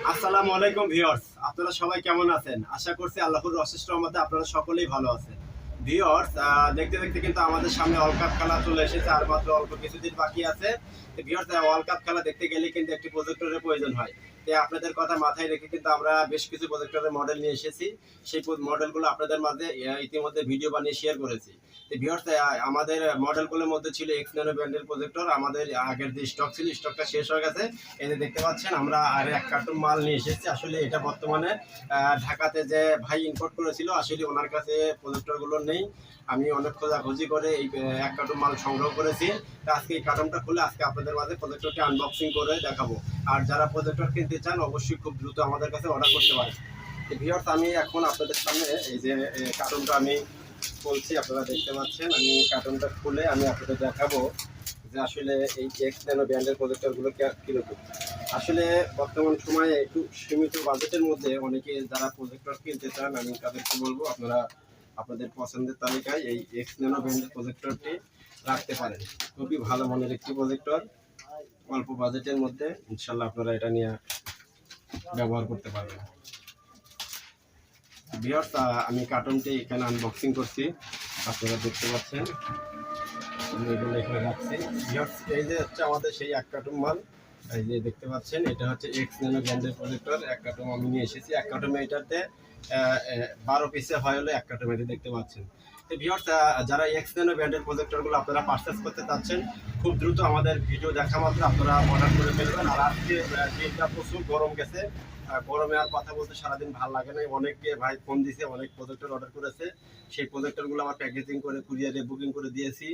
আসসালামু আলাইকুম ভিউয়ার্স, আপনারা সবাই কেমন আছেন? আশা করছি আল্লাহর অশেষ রহমতে আপনারা সকলেই ভালো আছেন। ভিউয়ার্স, দেখতে দেখতে কিন্তু আমাদের সামনে ওয়ার্ল্ড কাপ খেলা চলে এসেছে, আর মাত্র অল্প কিছুদিন বাকি আছে। ভিউয়ার্স, ওয়ার্ল্ড কাপ খেলা দেখতে গেলে কিন্তু একটি প্রজেক্টরের প্রয়োজন হয়। আপনাদের কথা মাথায় রেখে কিন্তু আমরা বেশ কিছু প্রজেক্টরের মডেল নিয়ে এসেছি। সেই মডেলগুলো আপনাদের মাঝে ইতিমধ্যে ভিডিও বানিয়ে শেয়ার করেছি। ভিউয়ার্স, আমাদের মডেলগুলোর মধ্যে ছিল এক্স ন্যানো ব্র্যান্ডের প্রজেক্টর। আমাদের আগের যে স্টক ছিল, স্টকটা শেষ হয়ে গেছে। এই যে দেখতে পাচ্ছেন, আমরা আর এক কার্টুন মাল নিয়ে এসেছি। আসলে এটা বর্তমানে ঢাকাতে যে ভাই ইম্পোর্ট করেছিল, আসলে ওনার কাছে প্রজেক্টরগুলো নেই। আমি অনেক খোঁজাখুঁজি করে এই এক কার্টুন মাল সংগ্রহ করেছি। তো আজকে এই কার্টুনটা খুলে আজকে আপনাদের মাঝে প্রজেক্টরটি আনবক্সিং করে দেখাবো। আর যারা প্রজেক্টর কিনতে চান অবশ্যই খুব দ্রুত আমাদের কাছে অর্ডার করতে পারেন। ভিউয়ার্স, আমি এখন আপনাদের সামনে এই যে কার্টুনটা আমি বলছি, আপনারা দেখতে পাচ্ছেন। আমি কার্টুনটা খুলে আমি আপনাদের দেখাবো যে আসলে এই এক্স ন্যানো ব্র্যান্ডের প্রজেক্টরগুলো কীরকম। আসলে বর্তমান সময়ে একটু সীমিত বাজেটের মধ্যে অনেকে যারা প্রজেক্টর কিনতে চান, আমি তাদেরকে বলবো আপনারা আপনাদের পছন্দের তালিকায় এই এক্স ন্যানো ব্র্যান্ডের প্রজেক্টরটি রাখতে পারেন। খুবই ভালো মানের একটি প্রজেক্টর, অল্প বাজেটের মধ্যে ইনশাল্লাহ আপনারা এটা নিয়ে ব্যবহার করতে পারবেন। ভিউয়ার্স, আমি কার্টুনটি এখানে আনবক্সিং করছি, আপনারা দেখতে পাচ্ছেন। আমি এগুলো এখানে রাখছি। ভিউয়ার্স, এই যে হচ্ছে আমাদের সেই এক কার্টুন মাল। এই যে দেখতে পাচ্ছেন, এটা হচ্ছে এক্স ন্যানো ব্র্যান্ডের প্রজেক্টর। এক কার্টুন আমি নিয়ে এসেছি। এক কার্টুনে এটাতে 12 পিসে হয় হলো এক কার্টুন, এটি দেখতে পাচ্ছেন। তো ভিউয়ার্স, যারা এক্স ন্যানো ব্র্যান্ডের প্রজেক্টরগুলো আপনারা পারচেস করতে চাচ্ছেন, খুব দ্রুত আমাদের ভিডিও দেখা মাত্র আপনারা অর্ডার করে ফেলবেন। আর আজকে দিনটা প্রচুর গরম গেছে। গরমে আর কথা বলতে সারাদিন ভালো লাগে না। অনেকে ভাই ফোন দিয়েছে, অনেক প্রজেক্টর অর্ডার করেছে। সেই প্রজেক্টরগুলো আমার প্যাকেজিং করে কুরিয়ারে বুকিং করে দিয়েছি।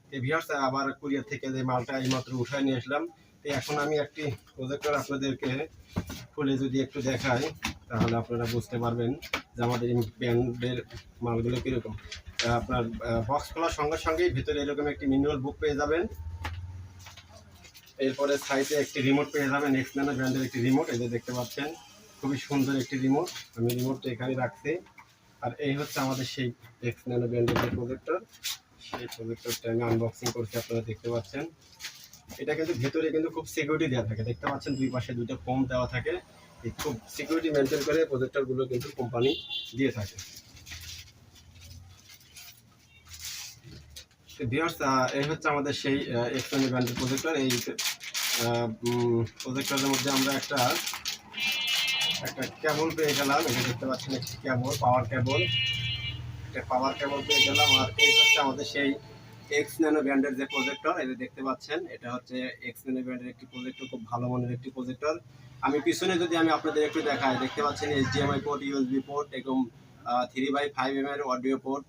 তো ভিউয়ার্স, আবার কুরিয়ার থেকে যে মালটা এইমাত্র উঠায় নিয়ে আসলাম। তো এখন আমি একটি প্রজেক্টর আপনাদেরকে খুলে যদি একটু দেখাই, তাহলে আপনারা বুঝতে পারবেন যে আমাদের এই ব্র্যান্ডের মালগুলো কীরকম। আপনার বক্স খোলার সঙ্গে সঙ্গেই ভিতরে এরকম একটি মিনুয়াল বুক পেয়ে যাবেন। এরপরে সাইডে একটি রিমোট পেয়ে যাবেন, এক্স ন্যানো ব্র্যান্ডের একটি রিমোট। এই যে দেখতে পাচ্ছেন, খুবই সুন্দর একটি রিমোট। আমি রিমোটটা এখানে রাখছি। আর এই হচ্ছে আমাদের সেই এক্স ন্যানো ব্র্যান্ডের যে প্রজেক্টর, সেই প্রজেক্টরটা আমি আনবক্সিং করছি, আপনারা দেখতে পাচ্ছেন। এটা কিন্তু ভেতরে কিন্তু খুব সিকিউরিটি দেওয়া থাকে, দেখতে পাচ্ছেন দুই পাশে দুটো ফোম দেওয়া থাকে। এই খুব সিকিউরিটি মেনটেন করে প্রজেক্টরগুলো কিন্তু কোম্পানি দিয়ে থাকে। ভিউয়ার্স, এই হচ্ছে আমাদের সেই এক্স ন্যানো ব্র্যান্ডের প্রজেক্টর। এই প্রজেক্টরের মধ্যে আমরা একটা কেবল পেয়ে গেলাম। এটা দেখতে পাচ্ছেন, একটি কেবল, পাওয়ার কেবল। একটা পাওয়ার কেবল পেয়ে গেলাম। আর এই হচ্ছে আমাদের সেই এক্স ন্যানো ব্র্যান্ডের যে প্রজেক্টর, এই যে দেখতে পাচ্ছেন, এটা হচ্ছে এক্স ন্যানো ব্র্যান্ডের একটি প্রজেক্টর, খুব ভালো মানের একটি প্রজেক্টর। আমি পিছনে যদি আমি আপনাদের একটু দেখাই, দেখতে পাচ্ছেন এইচডিএমআই পোর্ট, ইউএসবি পোর্ট এবং 3/5 এর অডিও পোর্ট।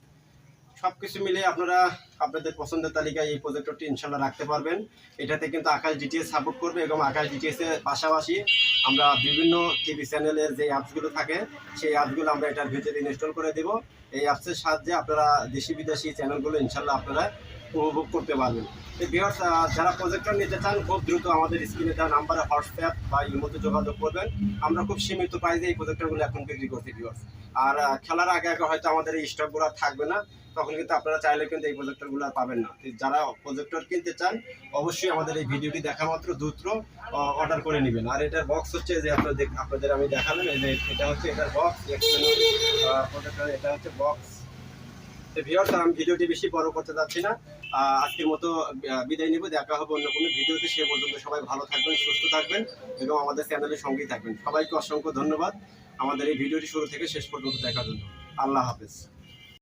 সবকিছু মিলে আপনারা আপনাদের পছন্দের তালিকায় এই প্রজেক্টরটি ইনশাল্লাহ রাখতে পারবেন। এটাতে কিন্তু আকাশ ডিটিএস সাপোর্ট করবে এবং আকাশ ডিটিএসের পাশাপাশি আমরা বিভিন্ন টিভি চ্যানেলের যে অ্যাপসগুলো থাকে, সেই অ্যাপসগুলো আমরা এটার ভিতরে ইনস্টল করে দেব। এই অ্যাপসের সাহায্যে আপনারা দেশি বিদেশি চ্যানেলগুলো ইনশাল্লাহ আপনারা উপভোগ করতে পারবেন। এই ভিউয়ার্স, যারা প্রজেক্টর নিতে চান খুব দ্রুত আমাদের স্ক্রিনে দেওয়া নাম্বারে হোয়াটসঅ্যাপ বা ইমোতে যোগাযোগ করবেন। আমরা খুব সীমিত প্রাইসে এই প্রজেক্টরগুলো এখন বিক্রি করছি ভিউয়ার্স। আর খেলার আগে আগে হয়তো আমাদের এই স্টকগুলো থাকবে না, তখন কিন্তু আপনারা চাইলে কিন্তু এই প্রজেক্টরগুলো পাবেন না। যারা প্রজেক্টর কিনতে চান অবশ্যই আমাদের এই ভিডিওটি দেখা মাত্র দ্রুত অর্ডার করে নেবেন। আর এটার বক্স হচ্ছে যে আপনাদের আমি দেখালাম, এই যে এটা হচ্ছে এটার বক্স, প্রজেক্টর, এটা হচ্ছে বক্স। তো ভিউয়ার্স, আমি ভিডিওটি বেশি বড় করতে যাচ্ছি না, আজকের মতো বিদায় নিব। দেখা হবে অন্য কোনো ভিডিওতে। সে পর্যন্ত সবাই ভালো থাকবেন, সুস্থ থাকবেন এবং আমাদের চ্যানেলের সঙ্গেই থাকবেন। সবাইকে অসংখ্য ধন্যবাদ আমাদের এই ভিডিওটি শুরু থেকে শেষ পর্যন্ত দেখার জন্য। আল্লাহ হাফেজ।